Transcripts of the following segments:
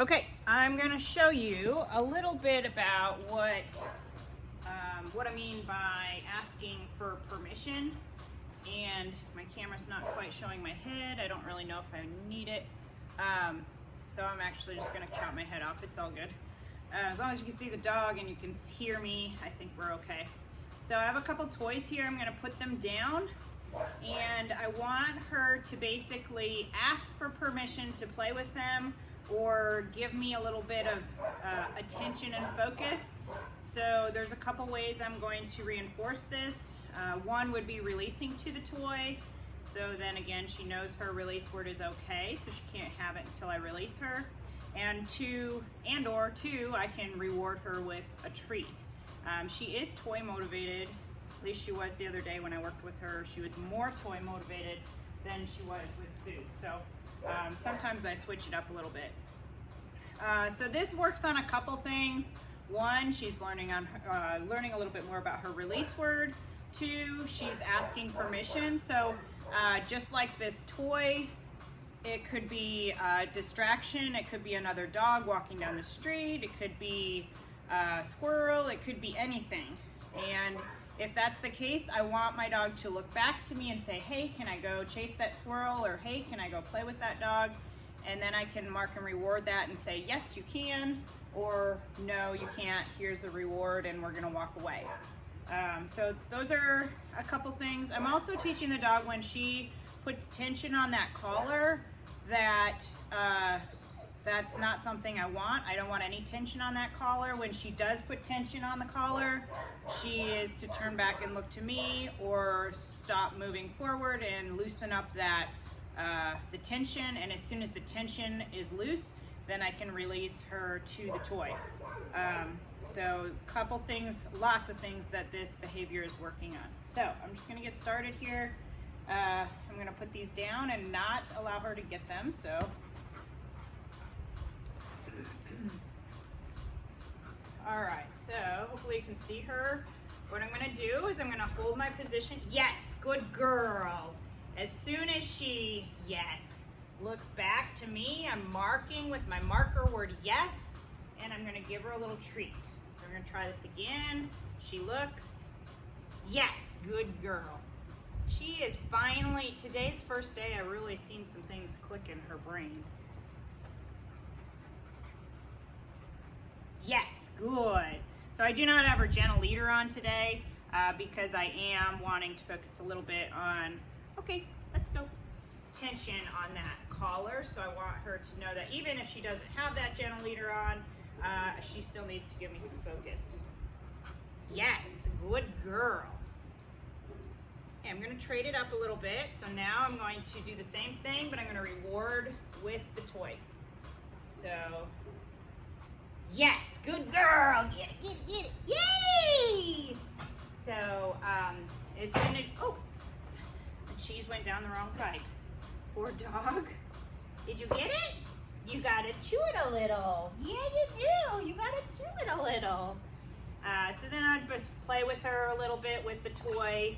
Okay, I'm going to show you a little bit about what I mean by asking for permission. And my camera's not quite showing my head. I don't really know if I need it. So I'm actually just going to chop my head off. It's all good. As long as you can see the dog and you can hear me, I think we're okay. So I have a couple toys here. I'm going to put them down. And I want her to basically ask for permission to play with them or give me a little bit of attention and focus. So there's a couple ways I'm going to reinforce this. One would be releasing to the toy. So then again, she knows her release word is okay, so she can't have it until I release her. And two, I can reward her with a treat. She is toy motivated. At least she was the other day when I worked with her. She was more toy motivated than she was with food. So sometimes I switch it up a little bit. So this works on a couple things. One, she's learning a little bit more about her release word. Two, she's asking permission. So just like this toy, it could be a distraction. It could be another dog walking down the street. It could be a squirrel. It could be anything. And if that's the case, I want my dog to look back to me and say, hey, can I go chase that squirrel? Or hey, can I go play with that dog? And then I can mark and reward that and say, yes, you can, or no, you can't. Here's a reward and we're gonna walk away. So those are a couple things. I'm also teaching the dog when she puts tension on that collar that that's not something I want. I don't want any tension on that collar. When she does put tension on the collar, she is to turn back and look to me or stop moving forward and loosen up that the tension. And as soon as the tension is loose, then I can release her to the toy. So couple things, lots of things that this behavior is working on. So I'm just gonna get started here. I'm gonna put these down and not allow her to get them. So. All right, so hopefully you can see her. What I'm gonna do is I'm gonna hold my position. Yes, good girl. As soon as she, yes, looks back to me, I'm marking with my marker word yes, and I'm gonna give her a little treat. So we're gonna try this again. She looks, yes, good girl. She is finally, today's first day, I really seen some things click in her brain. Yes, good. So I do not have her gentle leader on today because I am wanting to focus a little bit on, okay, let's go, tension on that collar. So I want her to know that even if she doesn't have that gentle leader on, she still needs to give me some focus. Yes, good girl. Okay, I'm gonna trade it up a little bit. So now I'm going to do the same thing, but I'm gonna reward with the toy. So, yes, good girl. Get it, get it, get it. Yay! So, as soon as, oh, the cheese went down the wrong pipe. Poor dog. Did you get it? You gotta chew it a little. Yeah, you do. You gotta chew it a little. So then I'd just play with her a little bit with the toy.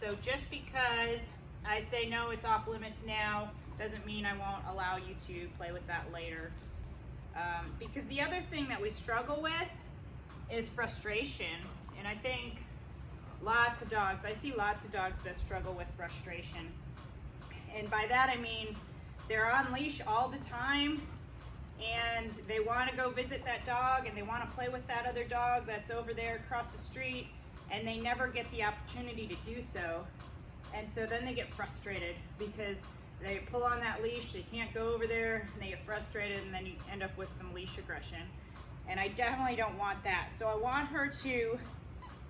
So just because I say no, it's off limits now, doesn't mean I won't allow you to play with that later. Because the other thing that we struggle with is frustration. And I think lots of dogs, I see lots of dogs that struggle with frustration. And by that I mean they're on leash all the time and they want to go visit that dog and they want to play with that other dog that's over there across the street, and they never get the opportunity to do so. And so then they get frustrated because they pull on that leash, they can't go over there, and they get frustrated, and then you end up with some leash aggression. And I definitely don't want that. So I want her to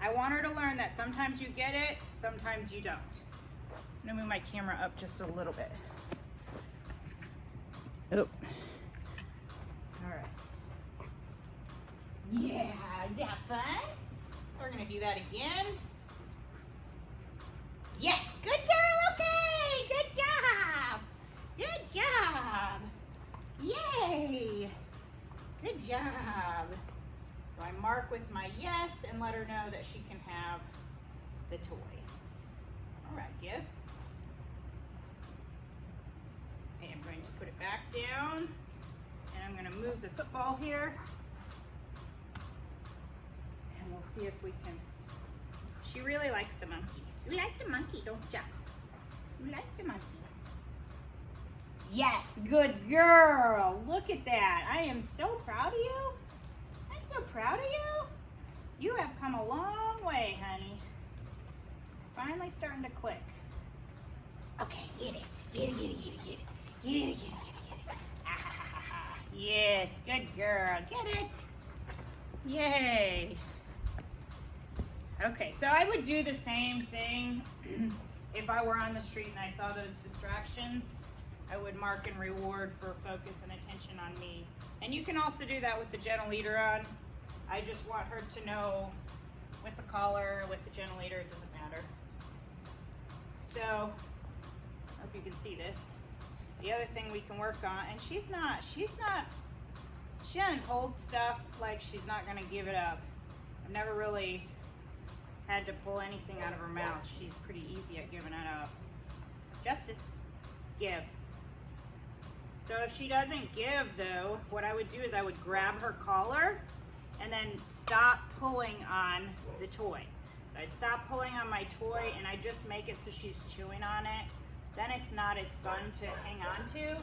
learn that sometimes you get it, sometimes you don't. I'm gonna move my camera up just a little bit. Oh. All right. Yeah, is that fun? We're gonna do that again. Yes, good girl, okay, good job. Good job. Yay. Good job. So I mark with my yes and let her know that she can have the toy. All right, give. And I'm going to put it back down, and I'm going to move the football here. And we'll see if we can. She really likes the monkey. You like the monkey, don't ya? You like the monkey. Yes, good girl. Look at that. I am so proud of you. I'm so proud of you. You have come a long way, honey. Finally starting to click. Okay, get it. Get it, get it, get it, get it. Get it, get it, get it, get it. Ah, yes, good girl. Get it. Yay. Okay, so I would do the same thing if I were on the street and I saw those distractions. I would mark and reward for focus and attention on me. And you can also do that with the gentle leader on. I just want her to know with the collar, with the gentle leader, it doesn't matter. So, I hope you can see this. The other thing we can work on, and she doesn't hold stuff like she's not gonna give it up. I've never really had to pull anything out of her mouth. She's pretty easy at giving it up. Justice, give. So if she doesn't give though, what I would do is I would grab her collar and then stop pulling on the toy. So I'd stop pulling on my toy and I just make it so she's chewing on it. Then it's not as fun to hang on to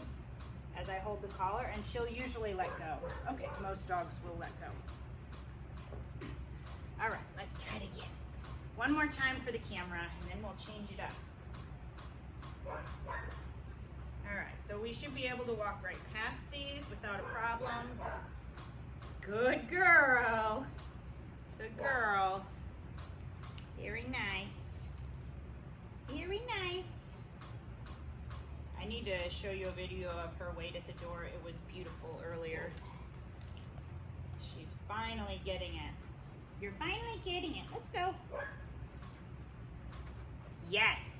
as I hold the collar, and she'll usually let go. Okay, most dogs will let go. All right, let's try it again. One more time for the camera and then we'll change it up. All right, so we should be able to walk right past these without a problem. Good girl. Good girl. Very nice. Very nice. I need to show you a video of her wait at the door. It was beautiful earlier. She's finally getting it. You're finally getting it. Let's go. Yes.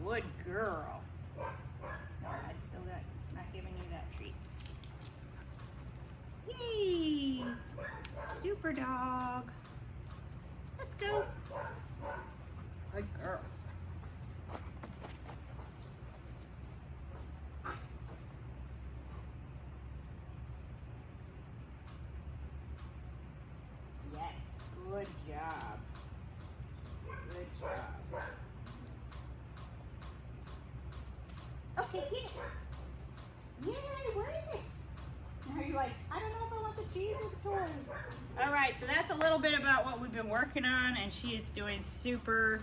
Good girl. No, I still not giving you that treat. Yay! Super dog. Let's go. Good girl. Yes, good job. Good job. Okay, get it. Yay, where is it? Now you're like, I don't know if I want the cheese or the toys. All right, so that's a little bit about what we've been working on, and she is doing super,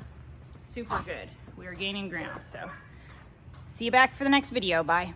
super good. We are gaining ground, so see you back for the next video. Bye.